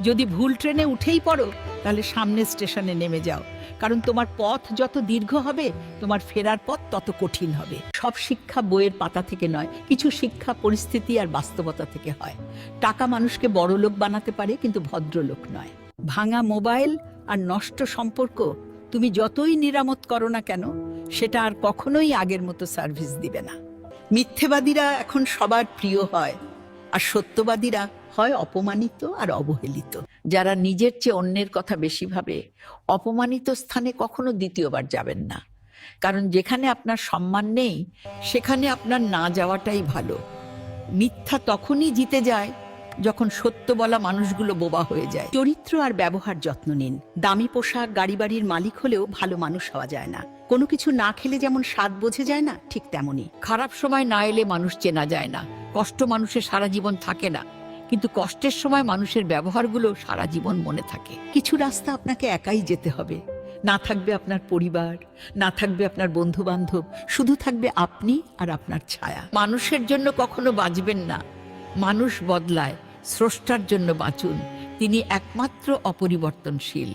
যদি ভুল ট্রেনে উঠেই পড়ো তাহলে সামনের স্টেশনে নেমে যাও, কারণ তোমার পথ যত দীর্ঘ হবে তোমার ফেরার পথ তত কঠিন হবে। সব শিক্ষা বইয়ের পাতা থেকে নয়, কিছু শিক্ষা পরিস্থিতি আর বাস্তবতা থেকে হয়। টাকা মানুষকে বড়লোক বানাতে পারে, কিন্তু ভদ্রলোক নয়। ভাঙা মোবাইল আর নষ্ট সম্পর্ক তুমি যতই নিরামত করো না কেন, সেটা আর কখনোই আগের মতো সার্ভিস দিবে না। মিথ্যেবাদীরা এখন সবার প্রিয় হয়, আর সত্যবাদীরা হয় অপমানিত আর অবহেলিত। যারা নিজের চেয়ে অন্যের কথা বেশি ভাবে, অপমানিত স্থানে কখনো দ্বিতীয়বার যাবেন না, কারণ যেখানে আপনার সম্মান নেই সেখানে আপনার না যাওয়াটাই ভালো। মিথ্যা তখনই জিতে যায় যখন সত্য বলা মানুষগুলো বোবা হয়ে যায়। চরিত্র আর ব্যবহার যত্ন নিন। দামি পোশাক, গাড়ি বাড়ির মালিক হলেও ভালো মানুষ হওয়া যায় না। কোনো কিছু না খেলে যেমন স্বাদ বোঝে যায় না, ঠিক তেমনই খারাপ সময় না এলে মানুষ চেনা যায় না। কষ্ট মানুষের সারা জীবন থাকে না, কিন্তু কষ্টের সময় মানুষের ব্যবহারগুলো সারা জীবন মনে থাকে। কিছু রাস্তা আপনাকে একাই যেতে হবে। না থাকবে আপনার পরিবার, না থাকবে আপনার বন্ধু বান্ধব, শুধু থাকবে আপনি আর আপনার ছায়া। মানুষের জন্য কখনো বাঁচবেন না, মানুষ বদলায়। স্রষ্টার জন্য বাঁচুন, তিনি একমাত্র অপরিবর্তনশীল।